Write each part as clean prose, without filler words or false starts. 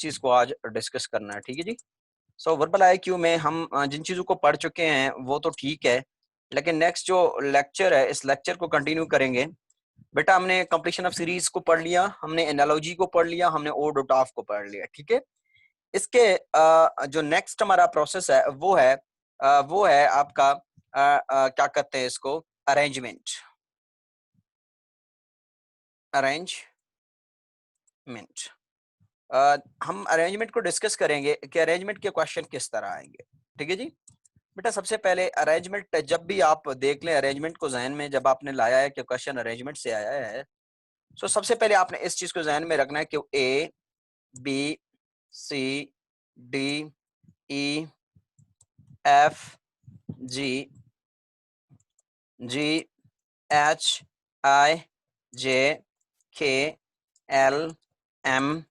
चीज को आज डिस्कस करना है, ठीक है जी। सो वर्बल आईक्यू में हम जिन चीजों को पढ़ चुके हैं वो तो ठीक है, लेकिन नेक्स्ट जो लेक्चर है इस लेक्चर को कंटिन्यू करेंगे। बेटा हमने कंप्लीशन ऑफ सीरीज को पढ़ लिया, हमने एनालॉजी को पढ़ लिया, हमने ओ डॉट ऑफ को पढ़ लिया, ठीक है। इसके जो नेक्स्ट हमारा प्रोसेस है वो है आपका क्या कहते हैं इसको, अरेंजमेंट। हम अरेंजमेंट को डिस्कस करेंगे कि अरेंजमेंट के क्वेश्चन किस तरह आएंगे, ठीक है जी। बेटा सबसे पहले अरेंजमेंट, जब भी आप देख लें अरेंजमेंट को जहन में, जब आपने लाया है कि क्वेश्चन अरेंजमेंट से आया है, तो सबसे पहले आपने इस चीज को जहन में रखना है कि A B C D E F G G H I J K L M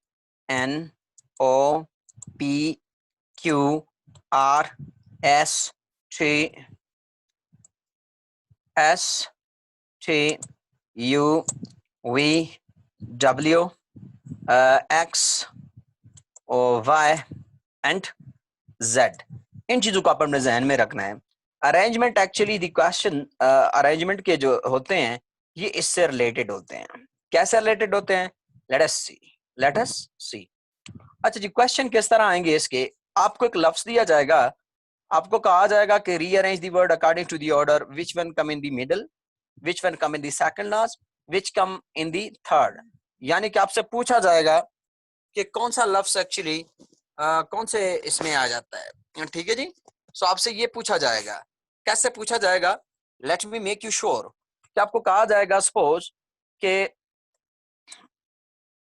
N O P Q R S T U V W X और वाई एंड जेड। इन चीजों को अपने जहन में रखना है। Arrangement actually the question arrangement के जो होते हैं ये इससे रिलेटेड होते हैं। कैसे रिलेटेड होते हैं? लेट अस सी। अच्छा जी, क्वेश्चन किस तरह आएंगे इसके? आपको एक लफ्ज दिया जाएगा, आपको कहा जाएगा कि rearrange the word according to the order, which one come in the middle, which one come in the second last, which come in the third. यानी कि आपसे पूछा जाएगा कि कौन सा लफ्ज एक्चुअली कौन से इसमें आ जाता है, ठीक है जी। सो आपसे ये पूछा जाएगा। कैसे पूछा जाएगा? Let me make you sure कि आपको कहा जाएगा सपोज के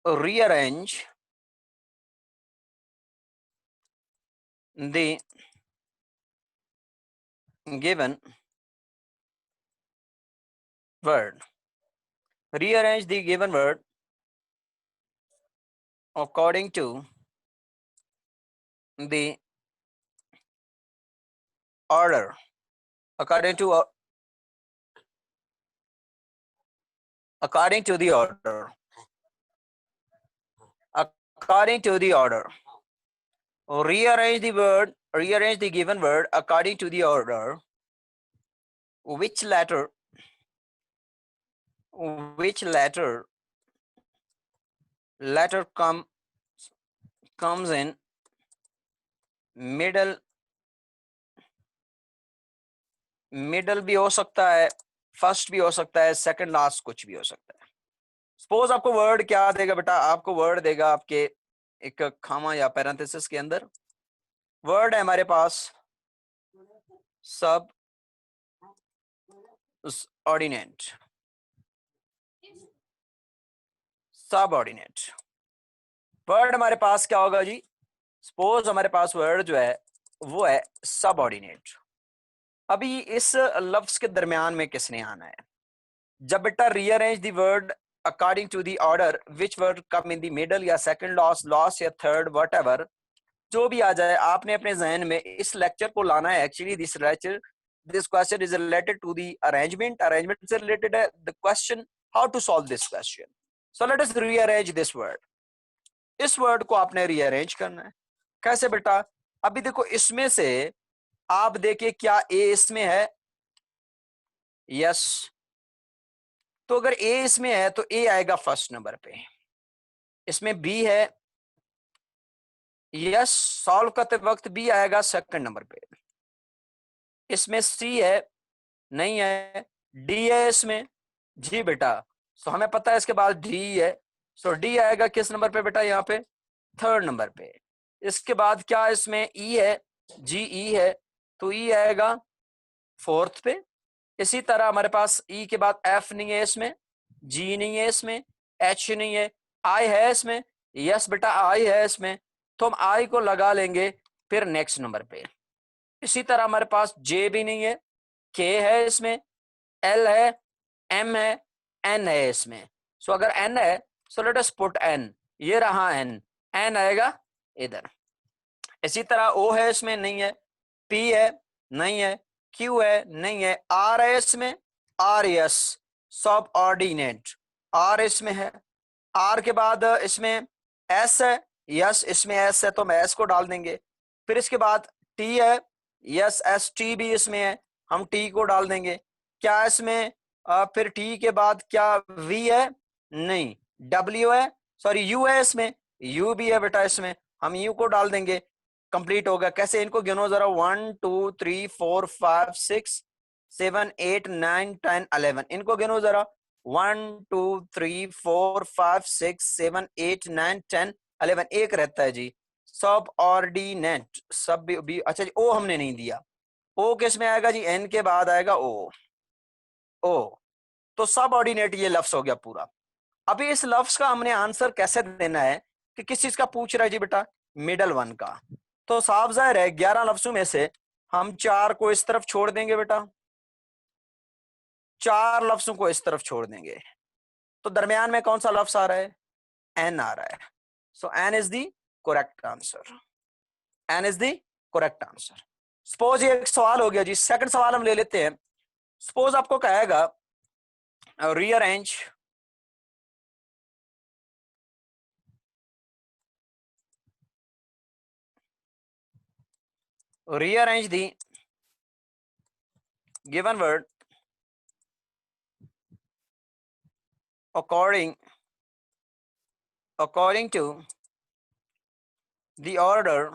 rearrange the given word, rearrange the given word according to the order, according to the order, according to the order. Rearrange the given word according to the order. Which letter comes in middle भी हो सकता है, first भी हो सकता है, second last कुछ भी हो सकता है। सपोज आपको वर्ड क्या देगा बेटा? आपको वर्ड देगा आपके एक खामा या पैरेंथेसिस के अंदर वर्ड है हमारे पास सब ऑर्डिनेट, वर्ड हमारे पास क्या होगा जी? सपोज हमारे पास वर्ड जो है वो है सबऑर्डिनेट। अभी इस लफ्ज के दरमियान में किसने आना है? जब बेटा rearrange the word according to the order, which word come in the middle या सेकंड लास्ट या थर्ड, व्हाटएवर जो भी आ जाए, आपने अपने जहन में इस लेक्चर को लाना है। Actually this question is related to the arrangement से रिलेटेड है the question how to solve this question. So let us rearrange this word. इस वर्ड को आपने रीअरेंज करना है। कैसे बेटा? अभी देखो इसमें से आप देखिए क्या ए इसमें है? यस। तो अगर ए इसमें है तो ए आएगा फर्स्ट नंबर पे। इसमें बी है, यस, सॉल्व करते वक्त बी आएगा सेकंड नंबर पे। इसमें सी है, नहीं है। डी है इसमें, जी बेटा। सो हमें पता है इसके बाद डी है, सो डी आएगा किस नंबर पे बेटा? यहाँ पे थर्ड नंबर पे। इसके बाद क्या इसमें ई है, जी ई है, तो ई आएगा फोर्थ पे। इसी तरह हमारे पास ई के बाद एफ नहीं है इसमें, जी नहीं है इसमें, एच नहीं है, आई है इसमें, यस बेटा आई है इसमें, तो हम आई को लगा लेंगे फिर नेक्स्ट नंबर पे। इसी तरह हमारे पास जे भी नहीं है, के है इसमें, एल है, एम है, एन है इसमें। सो अगर एन है so let us put N, ये रहा एन, एन आएगा इधर। इसी तरह ओ है इसमें, नहीं है। पी है, नहीं है। क्यू है, नहीं है। आर है इसमें, आर यस सब ऑर्डिनेट, आर इसमें है। आर के बाद इसमें एस है, यस इसमें एस है तो हम एस को डाल देंगे। फिर इसके बाद टी है, यस एस टी भी इसमें है, हम टी को डाल देंगे। क्या इसमें फिर टी के बाद क्या वी है? नहीं। डब्ल्यू है, सॉरी यू है, इसमें यू भी है बेटा, इसमें हम यू को डाल देंगे। कंप्लीट हो गया। कैसे इनको गिनो जरा, 1 2 3 4 5 6 7 8 9 10 11, इनको गिनो जरा। 1 2 3 4 5 6 7 8 9 10 11, एक रहता है जी सब ऑर्डिनेट, सब भी अच्छा जी। ओ हमने नहीं दिया, ओ किस में आएगा जी? एन के बाद आएगा ओ। ओ तो सब ऑर्डिनेट ये लफ्ज हो गया पूरा। अभी इस लफ्ज का हमने आंसर कैसे देना है कि किस चीज का पूछ रहा है जी बेटा? मिडल वन का। तो साफ जाहिर है 11 लफ्जों में से हम 4 को इस तरफ छोड़ देंगे बेटा, 4 लफ्जों को इस तरफ छोड़ देंगे। तो दरमियान में कौन सा लफ्ज आ रहा है? एन आ रहा है। So N is the correct answer, N is the correct answer. Suppose ये एक सवाल हो गया जी। सेकंड सवाल हम ले लेते हैं। सपोज आपको कहेगा rearrange rearrange the given word according to the order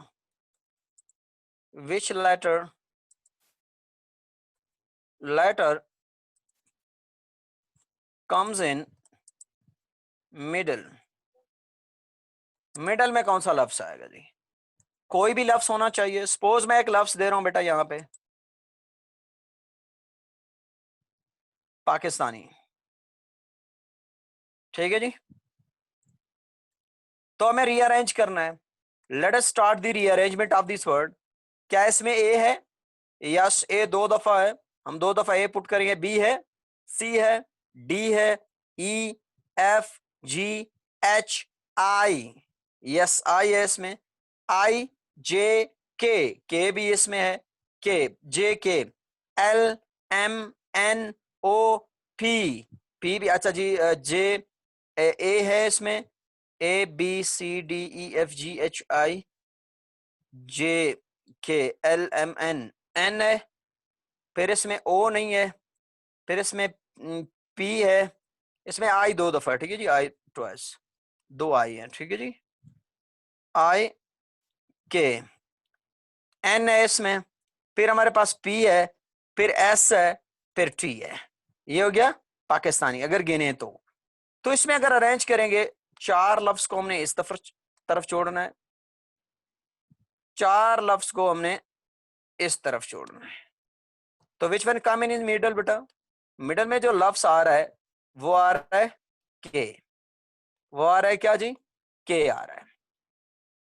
which letter comes in middle। Middle में कौन सा लफ्ज आएगा जी? कोई भी लफ्ज होना चाहिए। सपोज मैं एक लफ्ज दे रहा हूं बेटा यहां पे, पाकिस्तानी, ठीक है जी। तो हमें रीअरेंज करना है। Late us start the rearrangement of this word. क्या इसमें ए है? यस ए 2 दफा है, हम 2 दफा ए पुट करेंगे। बी है, सी है, डी है, ई F G H I, yes I है इसमें, आई जे के भी इसमें है, K J K, L M N O P भी, अच्छा जी जे ए है इसमें, A B C D E F G H I J K L M N N है। फिर इसमें ओ नहीं है, फिर इसमें पी है, इसमें आई 2 दफा, ठीक है जी, आई ट्वाइस, 2 आई है, ठीक है जी। आई के एन है इसमें, फिर हमारे पास पी है, फिर एस है, फिर टी है। ये हो गया पाकिस्तानी अगर गिने तो इसमें अगर अरेंज करेंगे 4 लफ्ज को हमने इस तरफ छोड़ना है, 4 लफ्ज को हमने इस तरफ छोड़ना है। तो which one come in middle बेटा? मिडल में जो लफ्ज आ रहा है वो आ रहा है के, वो आ रहा है क्या जी? के आ रहा है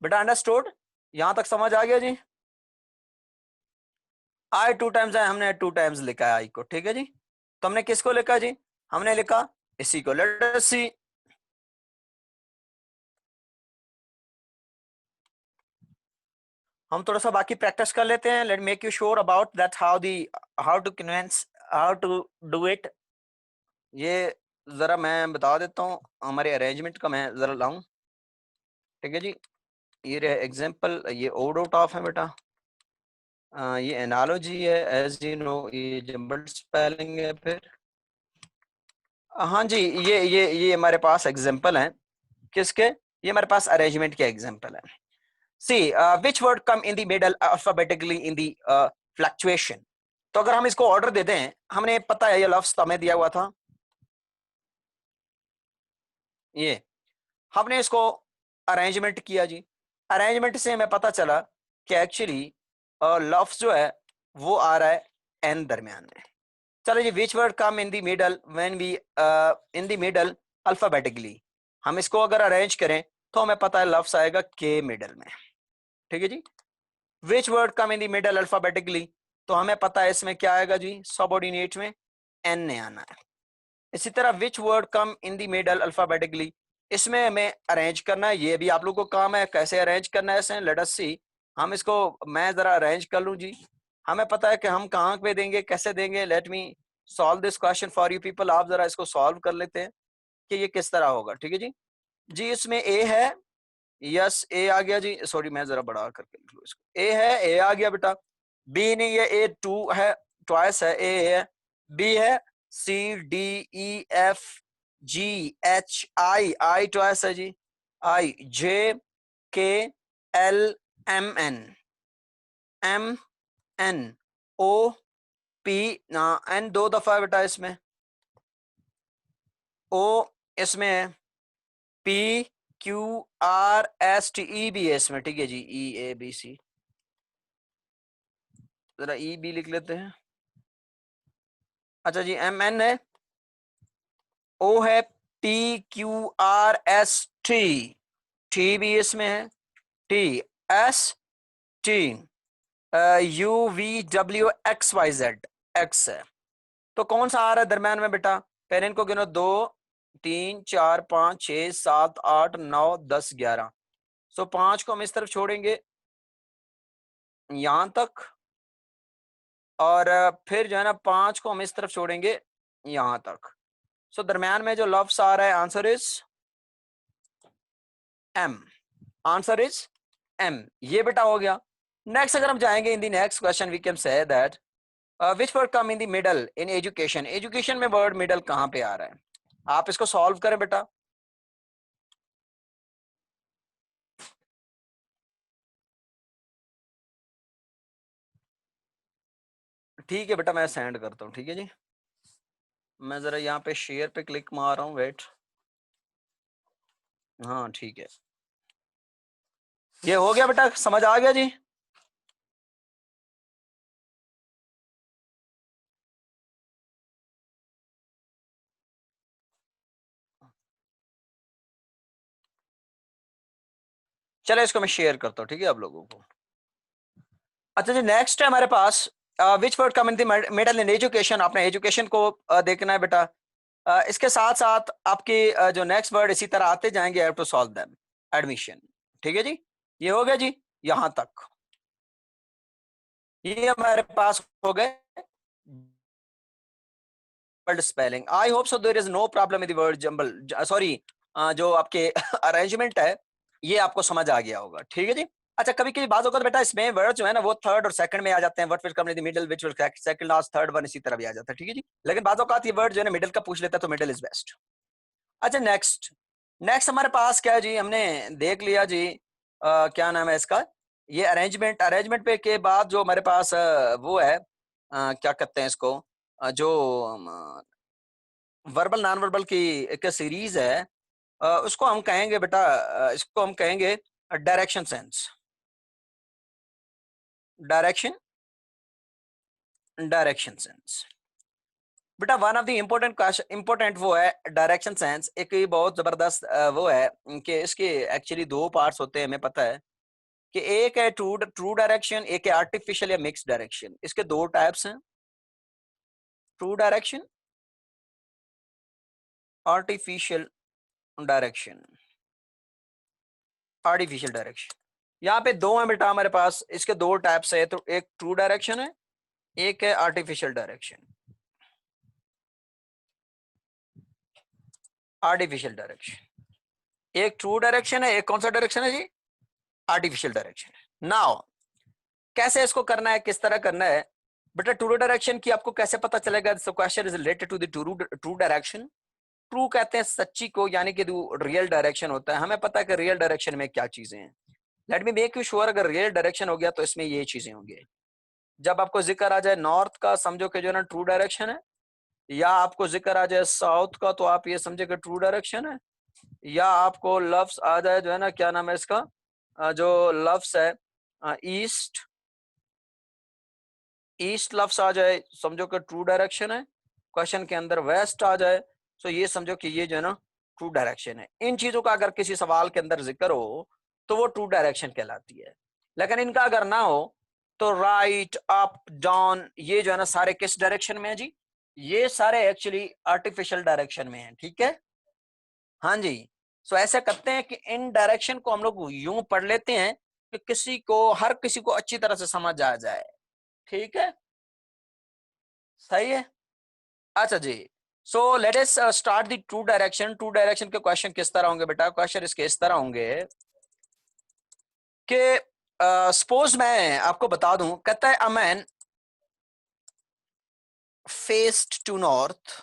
बेटा। अंडरस्टूड? यहां तक समझ आ गया जी? आई 2 टाइम्स है, हमने 2 टाइम्स लिखा है आई को, ठीक है जी। तो हमने किसको लिखा जी? हमने लिखा इसी को। Let us see. हम थोड़ा सा बाकी प्रैक्टिस कर लेते हैं। Let make you sure about that how to convince, how to do it. ये जरा मैं बता देता हूँ, हमारे अरेंजमेंट का मैं जरा लाऊं, ठीक है जी। ये रहे एग्जांपल, ये ओड आउट ऑफ है बेटा, ये एनालॉजी है, एज यू नो ये जंबल स्पेलिंग है। फिर हाँ जी, ये हमारे पास एग्जांपल हैं। किसके? ये हमारे पास अरेंजमेंट के एग्जांपल है। See which word come in the middle alphabetically in the fluctuation. तो अगर हम इसको ऑर्डर दे दें, हमने पता है ये लफ्ज हमें दिया हुआ था, ये हमने इसको अरेंजमेंट किया जी। अरेंजमेंट से हमें पता चला कि एक्चुअली लफ्ज जो है वो आ रहा है एन दरमियान में। चलो जी, which word come in the middle when we in the middle alphabetically. हम इसको अगर अरेंज करें तो हमें पता है लफ्ज आएगा के मिडल में, ठीक है जी। Which word come in the middle alphabetically, तो हमें पता है इसमें क्या आएगा जी? सबऑर्डिनेट में एन ने आना है। इसी तरह विच word come in the middle alphabetically, इसमें हमें अरेंज करना है। ये भी आप लोगों को काम है कैसे अरेंज करना है इसे। Late us see. हम इसको, मैं जरा अरेंज कर लूं जी। हमें पता है कि हम कहाँ पे देंगे, कैसे देंगे। Let me solve this question for you people. आप जरा इसको सॉल्व कर लेते हैं कि ये किस तरह होगा, ठीक है जी। जी इसमें ए है, यस ए आ गया जी, सॉरी मैं जरा बड़ा करके लिख लूं इसको, ए है, ए आ गया बेटा, बी नहीं है, ए टू है, ट्वाइस है, ए है, बी है, C D E F G H I, I twice है जी, I J K L M N, M N O P, N दो दफा है बेटा इसमें, ओ इसमें है, P Q R S T E भी है इसमें, ठीक है जी, ई ए बी सी, जरा ई बी लिख लेते हैं। अच्छा जी, एम एन है, ओ है, P Q R S T, T भी इसमें है, T S T, U V W X Y Z, X है, तो कौन सा आ रहा है दरम्यान में बेटा, पहले इनको गिनो, 2 3 4 5 6 7 8 9 10 11, सो 5 को हम इस तरफ छोड़ेंगे यहां तक, और फिर जो है ना 5 को हम इस तरफ छोड़ेंगे यहां तक, सो दरम्यान में जो लफ्ज आ रहा है, answer is M, answer is M, ये बेटा हो गया। नेक्स्ट अगर हम जाएंगे in the next question, we can say that which word come in the middle in education, education में वर्ड मिडल कहां पे आ रहा है, आप इसको सॉल्व करें बेटा। ठीक है बेटा, मैं सेंड करता हूँ, ठीक है जी, मैं जरा यहाँ पे शेयर पे क्लिक मार रहा हूँ, वेट, हाँ ठीक है, ये हो गया बेटा, समझ आ गया जी। चलो इसको मैं शेयर करता हूँ, ठीक है आप लोगों को। अच्छा जी, नेक्स्ट है हमारे पास which word come in the middle in education, आपने एजुकेशन को देखना है बेटा। इसके साथ साथ आपके जो नेक्स्ट वर्ड इसी तरह आते जाएंगे, have to solve them, admission, ठीक है जी, ये हो गया जी यहां तक, ये हमारे पास हो गए word spelling. I hope so there is no problem in the word jumble, sorry, जो आपके अरेंजमेंट है ये आपको समझ आ गया होगा, ठीक है जी। अच्छा, कभी कभी बात होगा तो बेटा इसमें वर्ड जो है ना वो थर्ड और सेकंड में आ जाते हैं, what will come in the middle, which will second last third one, इसी तरह भी आ जाता है, ठीक है जी, लेकिन बात होगा ये वर्ड जो है ना मिडिल का पूछ लेता है तो मिडिल इज बेस्ट। अच्छा नेक्स्ट, नेक्स्ट हमारे पास क्या है जी, हमने देख लिया जी, क्या नाम है इसका, ये अरेंजमेंट, अरेंजमेंट पे के बाद जो हमारे पास वो है, क्या कहते हैं इसको, जो वर्बल नॉन वर्बल की एक सीरीज है, उसको हम कहेंगे बेटा, इसको हम कहेंगे direction sense, direction, direction sense बेटा, one of the important important वो है डायरेक्शन सेंस, एक ये बहुत जबरदस्त वो है कि इसके एक्चुअली दो पार्ट्स होते हैं, हमें पता है कि एक है ट्रू ट्रू डायरेक्शन, एक है आर्टिफिशियल या मिक्स डायरेक्शन, इसके दो टाइप्स हैं, true direction, artificial direction, artificial direction, यहाँ पे दो हैं बेटा हमारे पास, इसके दो टाइप्स है, तो एक ट्रू डायरेक्शन है, एक है आर्टिफिशियल डायरेक्शन, आर्टिफिशियल डायरेक्शन, एक ट्रू डायरेक्शन है, एक कौन सा डायरेक्शन है जी, आर्टिफिशियल डायरेक्शन। नाउ कैसे इसको करना है, किस तरह करना है बेटा, ट्रू डायरेक्शन की आपको कैसे पता चलेगा, question is related to the true direction, true कहते हैं सच्ची को, यानी कि रियल डायरेक्शन होता है, हमें पता है कि रियल डायरेक्शन में क्या चीजें हैं, let me make you sure, अगर रियल डायरेक्शन हो गया तो इसमें ये चीजें होंगी, जब आपको जिक्र आ जाए नॉर्थ का समझो कि जो है ना ट्रू डायरेक्शन है, या आपको जिक्र आ जाए साउथ का तो आप ये समझे कि ट्रू डायरेक्शन है, या आपको लफ्ज आ जाए जो है ना, क्या नाम है इसका, जो लफ्ज है ईस्ट, ईस्ट लफ्ज आ जाए समझो कि ट्रू डायरेक्शन है, क्वेश्चन के अंदर वेस्ट आ जाए तो ये समझो कि ये जो है ना ट्रू डायरेक्शन है, इन चीजों का अगर किसी सवाल के अंदर जिक्र हो तो वो ट्रू डायरेक्शन कहलाती है, लेकिन इनका अगर ना हो तो राइट अप डाउन ये जो है ना सारे किस डायरेक्शन में है जी, ये सारे एक्चुअली आर्टिफिशियल डायरेक्शन में है, ठीक है, हाँ जी। सो ऐसा करते हैं कि इन डायरेक्शन को हम लोग यूं पढ़ लेते हैं कि किसी को, हर किसी को अच्छी तरह से समझ आ जाए, ठीक है, सही है। अच्छा जी, so let us start the true direction, true direction के क्वेश्चन किस तरह होंगे बेटा, क्वेश्चन इसके इस तरह होंगे कि सपोज मैं आपको बता दूं, कहता है a man faced to north,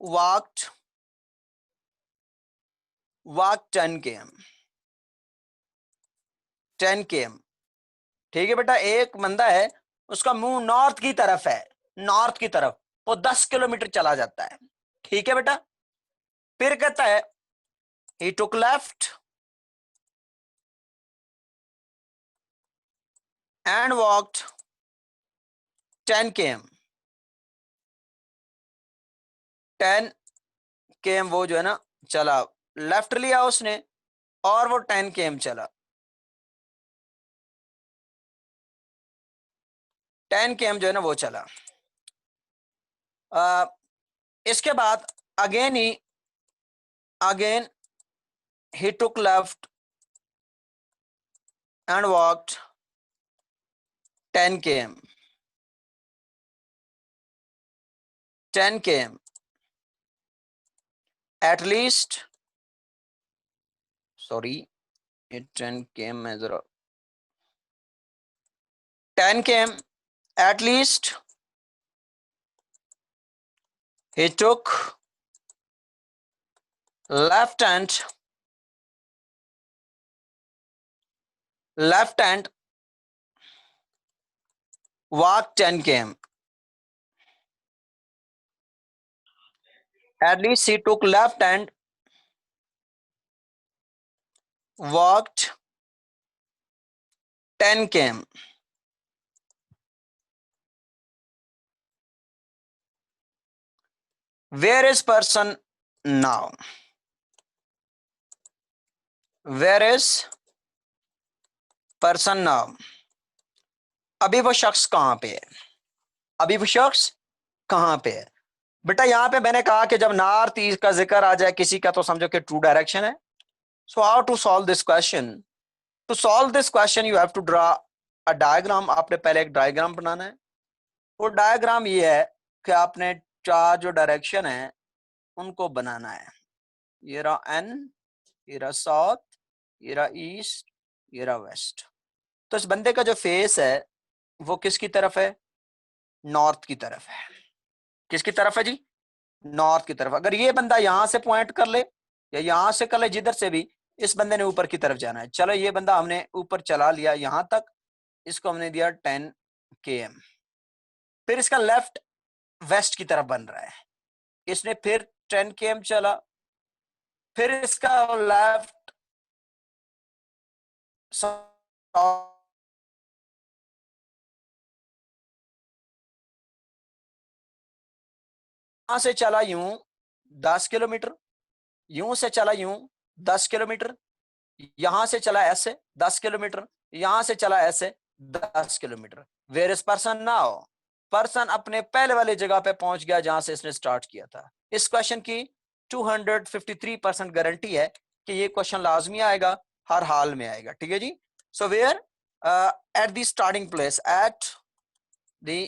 walked 10 km, 10 km। ठीक है बेटा, एक बंदा है उसका मुंह नॉर्थ की तरफ है, नॉर्थ की तरफ, वो 10 किलोमीटर चला जाता है। ठीक है बेटा, फिर कहता है he took left and walked 10 km, 10 km वो जो है ना चला, लेफ्ट लिया उसने और वो 10 km चला, 10 km जो है ना वो चला। इसके बाद again he took left and walked 10 km, 10 km at least, sorry, it 10 km में जरा 10 km at least he took left and walked 10 km, at least he took left and walked 10 km। Where is person now? Where is person now? अभी वो शख्स कहां पे है, अभी वो शख्स कहां पे है। बेटा यहां पे मैंने कहा कि जब नॉर्थ ईस्ट का जिक्र आ जाए किसी का तो समझो कि ट्रू डायरेक्शन है। So how to solve this question? To solve this question you have to draw a diagram. आपने पहले एक डायग्राम बनाना है। वो डायग्राम ये है कि आपने चार जो डायरेक्शन है उनको बनाना है। ये रहा एन, ये रहा साउथ, ये रहा ईस्ट, ये रहा वेस्ट। तो इस बंदे का जो फेस है वो किसकी तरफ है? नॉर्थ की तरफ है। किसकी तरफ है जी? नॉर्थ की तरफ। अगर ये बंदा यहां से पॉइंट कर ले या यहां से कर ले, जिधर से भी, इस बंदे ने ऊपर की तरफ जाना है। चलो ये बंदा हमने ऊपर चला लिया यहां तक, इसको हमने दिया 10 km। फिर इसका लेफ्ट वेस्ट की तरफ बन रहा है, इसने फिर 10 km चला, फिर इसका लेफ्ट यहां से चला यूं 10 किलोमीटर, यूं से चला यूं 10 किलोमीटर, यहां से चला ऐसे 10 किलोमीटर, यहां से चला ऐसे 10 kilometre. Where is person now? Person अपने पहले वाली जगह पे पहुंच गया जहां से इसने स्टार्ट किया था। इस क्वेश्चन की 253% गारंटी है कि ये क्वेश्चन लाजमी आएगा, हर हाल में आएगा। ठीक है जी। So where at the starting place, at the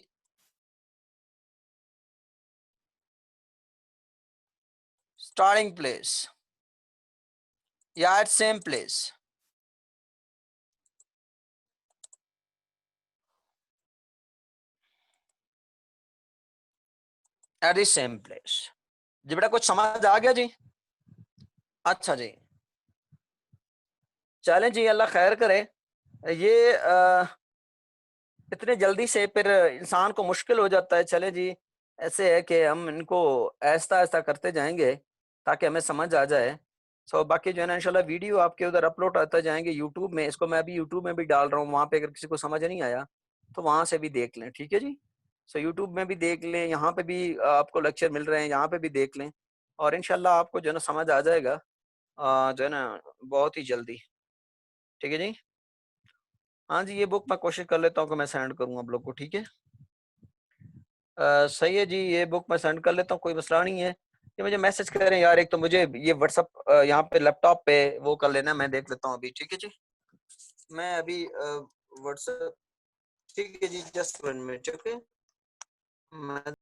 starting place या at same place, at the same place। जी बेटा कुछ समझ आ गया जी? अच्छा जी, चलें जी, अल्लाह खैर करे। ये इतने जल्दी से फिर इंसान को मुश्किल हो जाता है। चले जी, ऐसे है कि हम इनको ऐसा ऐसा करते जाएंगे ताकि हमें समझ आ जाए। सो बाकी जो है ना इंशाल्लाह वीडियो आपके उधर अपलोड आते जाएंगे यूट्यूब में। इसको मैं अभी यूट्यूब में भी डाल रहा हूँ, वहाँ पे अगर किसी को समझ नहीं आया तो वहाँ से भी देख लें। ठीक है जी। सो यूट्यूब में भी देख लें, यहाँ पे भी आपको लेक्चर मिल रहे हैं, यहाँ पे भी देख लें और इंशाल्लाह आपको जो है ना समझ आ जाएगा जो है ना बहुत ही जल्दी। ठीक है जी। हाँ जी, ये बुक मैं कोशिश कर लेता हूँ कि मैं सेंड करूँ आप लोग को। ठीक है, सही है जी, ये बुक मैं सेंड कर लेता हूँ, कोई मसला नहीं है। ये मुझे मैसेज करें यार, एक तो मुझे ये व्हाट्सअप यहाँ पे लैपटॉप पे वो कर लेना, मैं देख लेता हूँ अभी। ठीक है जी, मैं अभी व्हाट्सअप, ठीक है जी, जस्ट 1 मिनट। ओके, मैं